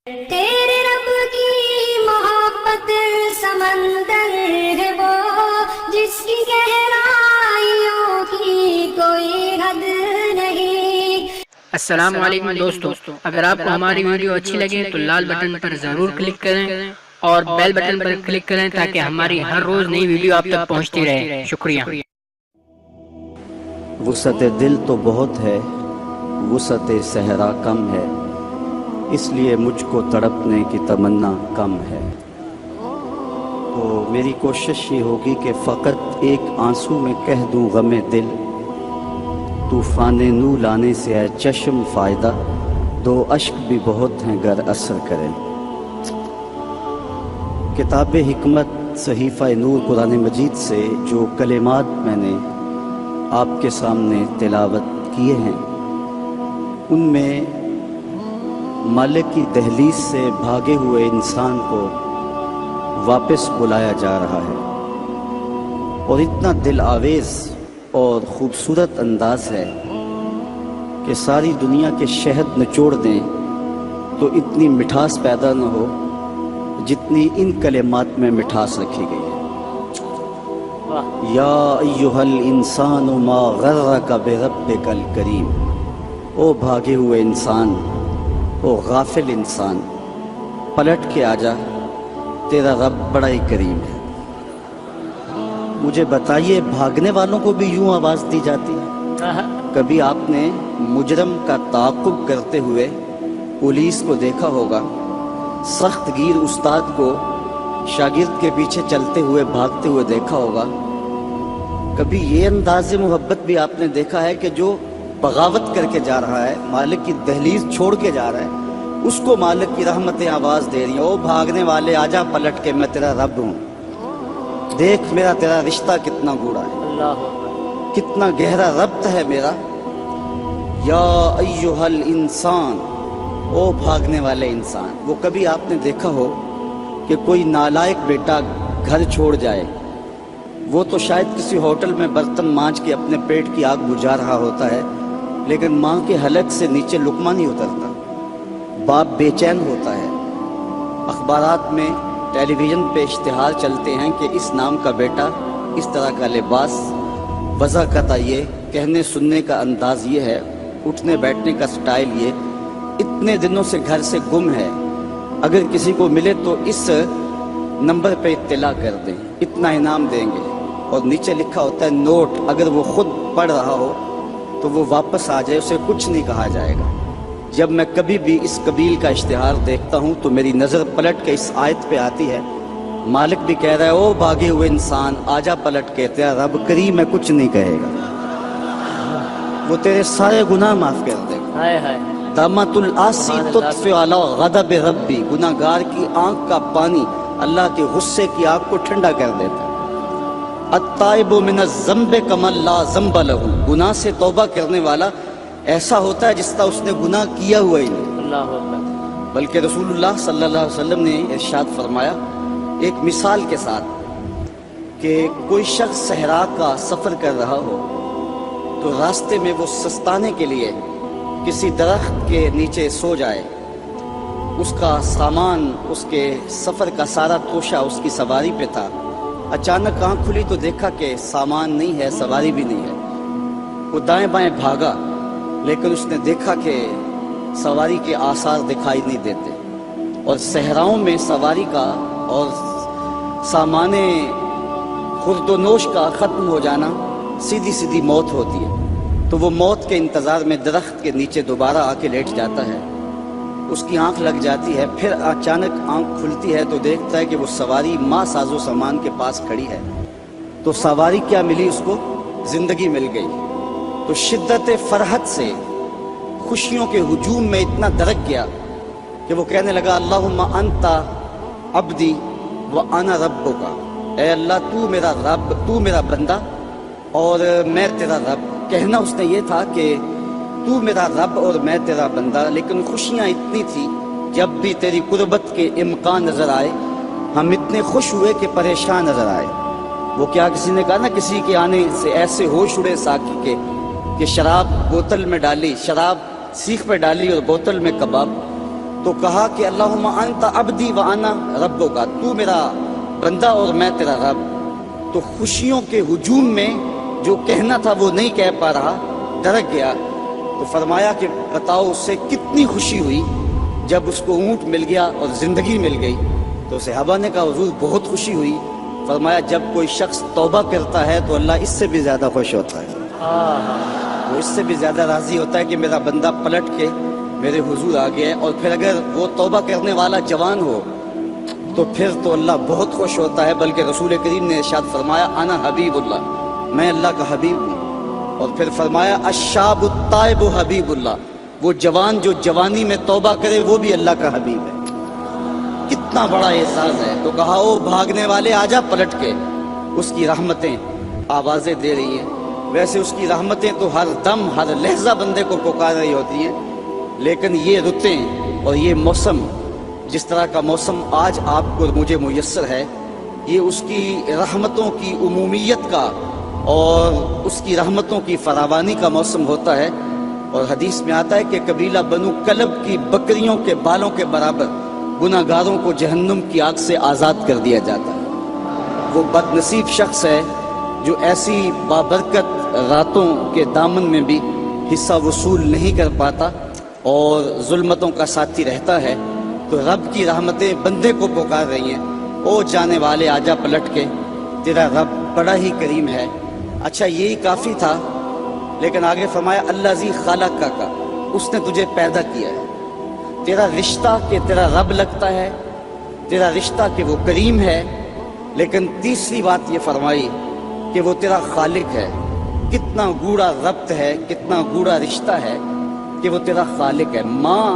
تیرے رب کی محبت سمندر ہے وہ، جس کی گہرائیوں کی کوئی حد نہیں۔ السلام علیکم دوستو، اگر آپ کو ہماری ویڈیو اچھی لگے تو لال بٹن پر ضرور کلک کریں اور بیل بٹن پر کلک کریں تاکہ ہماری ہر روز نئی ویڈیو آپ تک پہنچتی رہے۔ شکریہ۔ وسعت دل تو بہت ہے، وسعت صحرا کم ہے، اس لیے مجھ کو تڑپنے کی تمنا کم ہے۔ تو میری کوشش یہ ہوگی کہ فقط ایک آنسو میں کہہ دوں غم دل، طوفان نو لانے سے ہے چشم فائدہ، دو اشک بھی بہت ہیں گر اثر کریں۔ کتاب حکمت صحیفہ نور قرآن مجید سے جو کلمات میں نے آپ کے سامنے تلاوت کیے ہیں، ان میں مالک کی دہلیز سے بھاگے ہوئے انسان کو واپس بلایا جا رہا ہے، اور اتنا دل آویز اور خوبصورت انداز ہے کہ ساری دنیا کے شہد نچوڑ دیں تو اتنی مٹھاس پیدا نہ ہو جتنی ان کلمات میں مٹھاس رکھی گئی ہے۔ یا ایھا الانسان ما غرک بربک الکریم، او بھاگے ہوئے انسان، او غافل انسان، پلٹ کے آجا، تیرا رب بڑا ہی کریم ہے۔ مجھے بتائیے، بھاگنے والوں کو بھی یوں آواز دی جاتی ہے؟ کبھی آپ نے مجرم کا تعاقب کرتے ہوئے پولیس کو دیکھا ہوگا، سخت گیر استاد کو شاگرد کے پیچھے چلتے ہوئے بھاگتے ہوئے دیکھا ہوگا؟ کبھی یہ انداز محبت بھی آپ نے دیکھا ہے کہ جو بغاوت کر کے جا رہا ہے، مالک کی دہلیز چھوڑ کے جا رہا ہے، اس کو مالک کی رحمتیں آواز دے رہی ہیں، او بھاگنے والے آجا پلٹ کے، میں تیرا رب ہوں، دیکھ میرا تیرا رشتہ کتنا گوڑا ہے، کتنا گہرا ربط ہے میرا۔ یا ایھا الانسان، او بھاگنے والے انسان۔ وہ کبھی آپ نے دیکھا ہو کہ کوئی نالائق بیٹا گھر چھوڑ جائے، وہ تو شاید کسی ہوٹل میں برتن مانج کے اپنے پیٹ کی آگ بجھا رہا ہوتا ہے، لیکن ماں کے حلق سے نیچے لقمہ نہیں اترتا، باپ بے چین ہوتا ہے۔ اخبارات میں، ٹیلی ویژن پہ اشتہار چلتے ہیں کہ اس نام کا بیٹا، اس طرح کا لباس، وضع قطع یہ، کہنے سننے کا انداز یہ ہے، اٹھنے بیٹھنے کا سٹائل یہ، اتنے دنوں سے گھر سے گم ہے، اگر کسی کو ملے تو اس نمبر پہ اطلاع کر دیں، اتنا انعام دیں گے، اور نیچے لکھا ہوتا ہے نوٹ، اگر وہ خود پڑھ رہا ہو تو وہ واپس آ جائے، اسے کچھ نہیں کہا جائے گا۔ جب میں کبھی بھی اس قبیل کا اشتہار دیکھتا ہوں تو میری نظر پلٹ کے اس آیت پہ آتی ہے، مالک بھی کہہ رہا ہے، او بھاگے ہوئے انسان آجا پلٹ کے، تیرا رب کریم ہے، کچھ نہیں کہے گا، وہ تیرے سارے گناہ معاف کر دے گا۔ دامت العاصی تطفئ علی غضب ربی، گناہ گار کی آنکھ کا پانی اللہ کے غصے کی آگ کو ٹھنڈا کر دیتا ہے۔ التائب من الذنب کمن لا ذنب لہ، گناہ سے توبہ کرنے والا ایسا ہوتا ہے جس طرح اس نے گناہ کیا ہوا ہی نہیں۔ بلکہ رسول اللہ صلی اللہ علیہ وسلم نے ارشاد فرمایا ایک مثال کے ساتھ کہ کوئی شخص صحرا کا سفر کر رہا ہو تو راستے میں وہ سستانے کے لیے کسی درخت کے نیچے سو جائے، اس کا سامان، اس کے سفر کا سارا توشہ اس کی سواری پہ تھا، اچانک آنکھ کھلی تو دیکھا کہ سامان نہیں ہے، سواری بھی نہیں ہے، وہ دائیں بائیں بھاگا، لیکن اس نے دیکھا کہ سواری کے آثار دکھائی نہیں دیتے، اور صحراؤں میں سواری کا اور سامان خورد و نوش کا ختم ہو جانا سیدھی سیدھی موت ہوتی ہے۔ تو وہ موت کے انتظار میں درخت کے نیچے دوبارہ آ کے لیٹ جاتا ہے، اس کی آنکھ لگ جاتی ہے، پھر اچانک آنکھ کھلتی ہے تو دیکھتا ہے کہ وہ سواری ماں ساز و سامان کے پاس کھڑی ہے۔ تو سواری کیا ملی اس کو؟ زندگی مل گئی۔ تو شدت فرحت سے خوشیوں کے ہجوم میں اتنا درک گیا کہ وہ کہنے لگا، اللہم انت عبدی وانا ربک، اے اللہ تو میرا رب، تو میرا بندہ اور میں تیرا رب۔ کہنا اس نے یہ تھا کہ تو میرا رب اور میں تیرا بندہ، لیکن خوشیاں اتنی تھی، جب بھی تیری قربت کے امکان نظر آئے ہم اتنے خوش ہوئے کہ پریشان نظر آئے۔ وہ کیا کسی نے کہا نا، کسی کے آنے سے ایسے ہوش اڑے ساقی کے کہ شراب بوتل میں ڈالی، شراب سیخ پہ ڈالی اور بوتل میں کباب، تو کہا کہ اللہم انت عبدی و انا ربک، تو میرا بندہ اور میں تیرا رب۔ تو خوشیوں کے ہجوم میں جو کہنا تھا وہ نہیں کہہ پا رہا، ڈرک گیا۔ تو فرمایا کہ بتاؤ اس سے کتنی خوشی ہوئی جب اس کو اونٹ مل گیا اور زندگی مل گئی۔ تو صحابہ نے کہا حضور بہت خوشی ہوئی۔ فرمایا جب کوئی شخص توبہ کرتا ہے تو اللہ اس سے بھی زیادہ خوش ہوتا ہے، وہ اس سے بھی زیادہ راضی ہوتا ہے کہ میرا بندہ پلٹ کے میرے حضور آ گیا ہے۔ اور پھر اگر وہ توبہ کرنے والا جوان ہو تو پھر تو اللہ بہت خوش ہوتا ہے، بلکہ رسول کریم نے ارشاد فرمایا انا حبیب اللہ، میں اللہ کا حبیب ہوں۔ اور پھر فرمایا الشاب التائب حبیب اللہ، وہ جوان جو جوانی میں توبہ کرے وہ بھی اللہ کا حبیب ہے۔ کتنا بڑا اعزاز ہے۔ تو کہا او بھاگنے والے آجا پلٹ کے، اس کی رحمتیں آوازیں دے رہی ہیں۔ ویسے اس کی رحمتیں تو ہر دم ہر لہجہ بندے کو پکار رہی ہوتی ہیں، لیکن یہ رتیں اور یہ موسم، جس طرح کا موسم آج آپ کو مجھے میسر ہے، یہ اس کی رحمتوں کی عمومیت کا اور اس کی رحمتوں کی فراوانی کا موسم ہوتا ہے۔ اور حدیث میں آتا ہے کہ قبیلہ بنو کلب کی بکریوں کے بالوں کے برابر گناہ گاروں کو جہنم کی آگ سے آزاد کر دیا جاتا ہے۔ وہ بد نصیب شخص ہے جو ایسی بابرکت راتوں کے دامن میں بھی حصہ وصول نہیں کر پاتا اور ظلمتوں کا ساتھی رہتا ہے۔ تو رب کی رحمتیں بندے کو پکار رہی ہیں، او جانے والے آجا پلٹ کے، تیرا رب بڑا ہی کریم ہے۔ اچھا یہی کافی تھا، لیکن آگے فرمایا الذی خلقک کا، اس نے تجھے پیدا کیا ہے۔ تیرا رشتہ کہ تیرا رب لگتا ہے، تیرا رشتہ کہ وہ کریم ہے، لیکن تیسری بات یہ فرمائی کہ وہ تیرا خالق ہے۔ کتنا گوڑا ربط ہے، کتنا گوڑا رشتہ ہے کہ وہ تیرا خالق ہے۔ ماں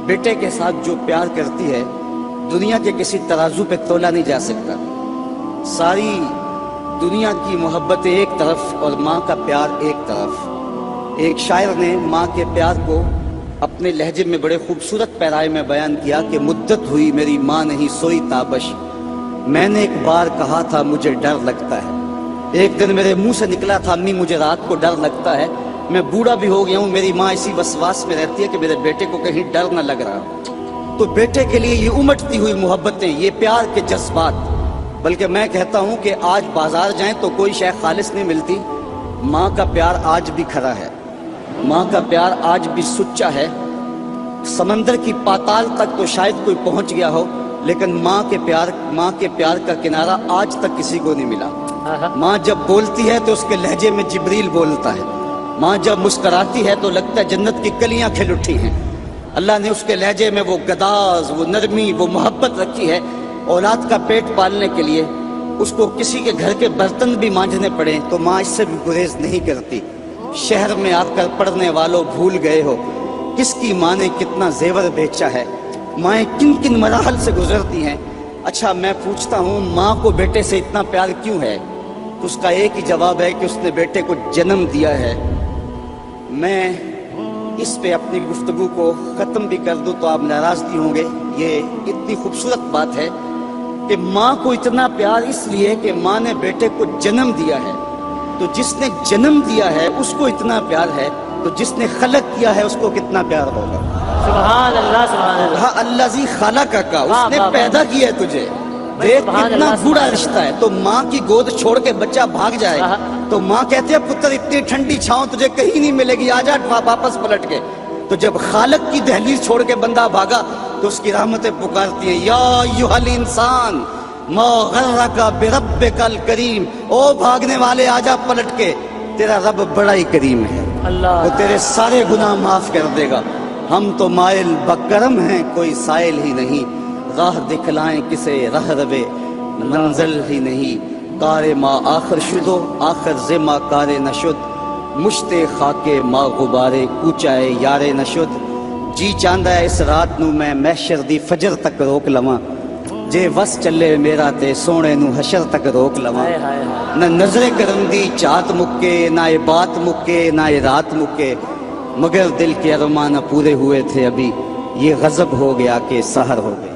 بیٹے کے ساتھ جو پیار کرتی ہے دنیا کے کسی ترازو پہ تولا نہیں جا سکتا۔ ساری دنیا کی محبتیں ایک طرف اور ماں کا پیار ایک طرف۔ ایک شاعر نے ماں کے پیار کو اپنے لہجے میں بڑے خوبصورت پیرائے میں بیان کیا کہ مدت ہوئی میری ماں نہیں سوئی تابش، میں نے ایک بار کہا تھا مجھے ڈر لگتا ہے۔ ایک دن میرے منہ سے نکلا تھا امی مجھے رات کو ڈر لگتا ہے، میں بوڑھا بھی ہو گیا ہوں، میری ماں اسی وسواس میں رہتی ہے کہ میرے بیٹے کو کہیں ڈر نہ لگ رہا۔ تو بیٹے کے لیے یہ امٹتی ہوئی محبتیں، یہ پیار کے جذبات، بلکہ میں کہتا ہوں کہ آج بازار جائیں تو کوئی شے خالص نہیں ملتی، ماں کا پیار آج بھی کھڑا ہے، ماں کا پیار آج بھی سچا ہے۔ سمندر کی پاتال تک تو شاید کوئی پہنچ گیا ہو، لیکن ماں کے پیار کا کنارہ آج تک کسی کو نہیں ملا۔ ماں جب بولتی ہے تو اس کے لہجے میں جبریل بولتا ہے، ماں جب مسکراتی ہے تو لگتا ہے جنت کی کلیاں کھل اٹھی ہیں۔ اللہ نے اس کے لہجے میں وہ گداز، وہ نرمی، وہ محبت رکھی ہے۔ اولاد کا پیٹ پالنے کے لیے اس کو کسی کے گھر کے برتن بھی مانجنے پڑیں تو ماں اس سے بھی گریز نہیں کرتی۔ شہر میں آ کر پڑھنے والوں بھول گئے ہو کس کی ماں نے کتنا زیور بیچا ہے، مائیں کن کن مراحل سے گزرتی ہیں۔ اچھا میں پوچھتا ہوں ماں کو بیٹے سے اتنا پیار کیوں ہے؟ تو اس کا ایک ہی جواب ہے کہ اس نے بیٹے کو جنم دیا ہے۔ میں اس پہ اپنی گفتگو کو ختم بھی کر دوں تو آپ ناراض نہیں ہوں گے۔ یہ اتنی خوبصورت بات ہے کہ ماں کو اتنا پیار اس لیے کہ ماں نے بیٹے کو جنم دیا ہے، تو جس نے جنم دیا ہے اس کو اتنا پیار ہے، تو جس نے خلق کیا ہے اس کو کتنا پیار ہوگا۔ سبحان اللہ سبحان اللہ۔ ہاں الذی خلقک، اس نے پیدا کیا ہے تجھے۔ دیکھ کتنا گوڑا رشتہ ہے۔ تو ماں کی گود چھوڑ کے بچہ بھاگ جائے تو ماں کہتی ہے پتر اتنی ٹھنڈی چھاؤں تجھے کہیں نہیں ملے گی، آجا واپس پلٹ کے۔ تو جب خالق کی دہلیز چھوڑ کے بندہ بھاگا تو اس کی رحمتیں پکارتی ہیں، یا ایھا الانسان ما غرک بربک الکریم، او بھاگنے والے آجا پلٹ کے، تیرا رب بڑا ہی کریم ہے، وہ تیرے سارے گناہ معاف کر دے گا۔ ہم تو مائل بکرم ہیں کوئی سائل ہی نہیں، راہ دکھلائیں کسے رہ روے منزل ہی نہیں۔ کار ما آخر شدو آخر زما کار نشد، مشت خاک ما غبارے کوچائے یارے نشد۔ جی چاندہ ہے اس رات نو میں محشر دی فجر تک روک لواں، جے وس چلے میرا تے سونے نو حشر تک روک لواں۔ نہ نظر کرم دی چات مکے، نہ یہ بات مکے، نہ یہ رات مکے، مگر دل کے ارمان پورے ہوئے تھے ابھی، یہ غضب ہو گیا کہ سحر ہو گئے۔